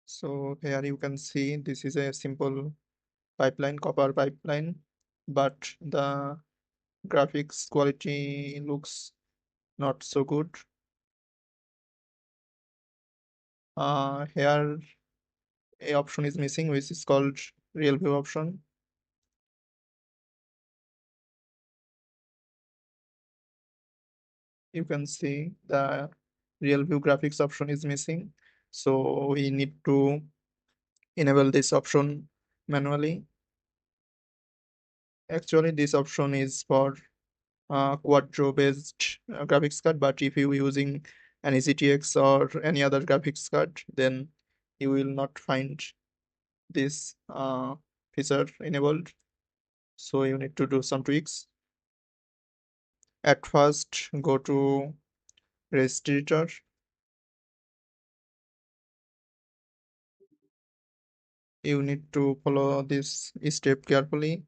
So here you can see this is a simple pipeline, copper pipeline, but the graphics quality looks not so good. Here a option is missing which is called RealView option. You can see the RealView graphics option is missing. So we need to enable this option manually. Actually, this option is for quadro based graphics card, but if you using an GTX or any other graphics card, then you will not find this feature enabled. So you need to do some tweaks. At first, go to register. You need to follow this step carefully.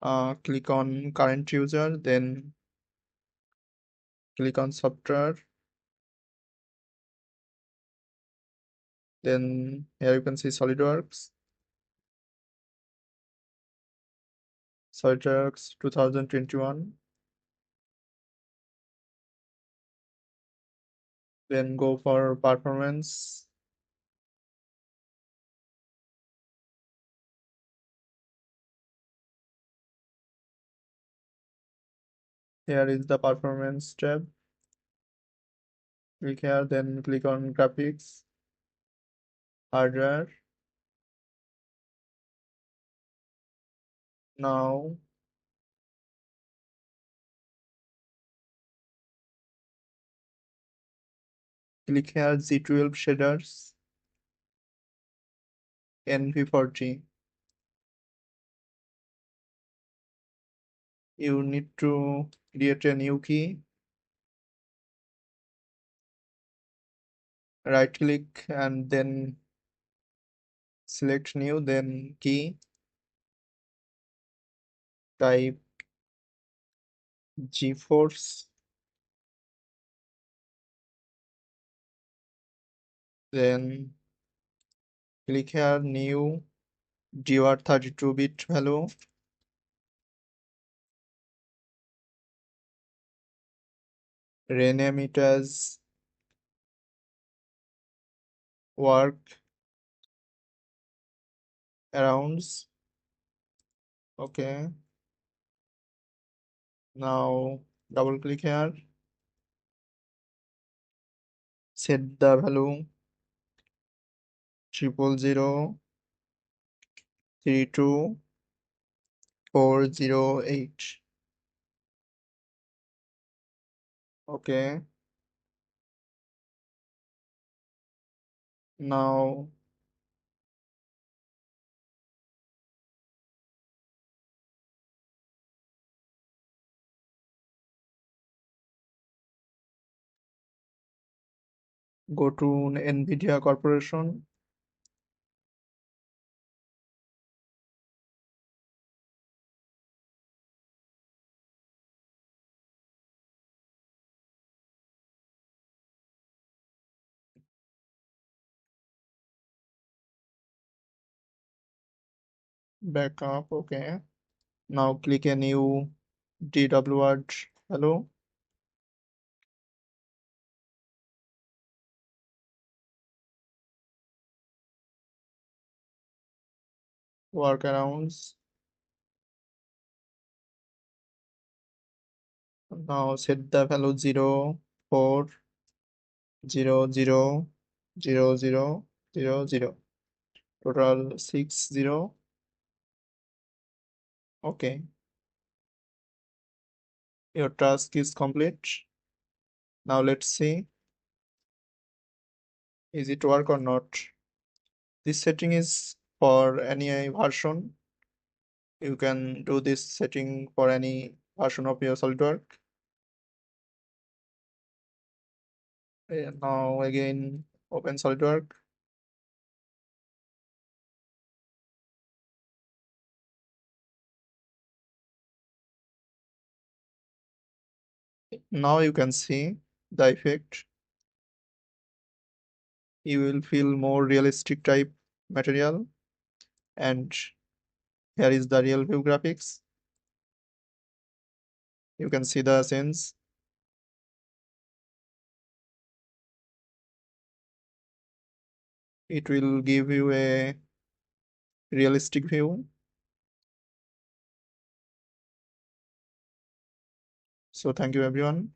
Click on current user, then click on software. Then here you can see SolidWorks 2021. Then go for performance. Here is the performance tab. Click here, then click on graphics, hardware. Now click here Z12 shaders, NV40. You need to create a new key. Right click and then select new, then key. Type GeForce. Then click here new DUR 32-bit value. Rename it as work arounds. Okay. Now double click here. Set the value 00032408. Okay. Now go to Nvidia Corporation. Backup. Okay. Now click a new DW hello workarounds. Now set the value 04000000. Total 60. Okay. Your task is complete. Now let's see, is it work or not? This setting is for any version. You can do this setting for any version of your SolidWorks. Now again, open SolidWorks. Now you can see the effect. you will feel more realistic type material. And here is the real view graphics. You can see the sense. It will give you a realistic view. So thank you everyone.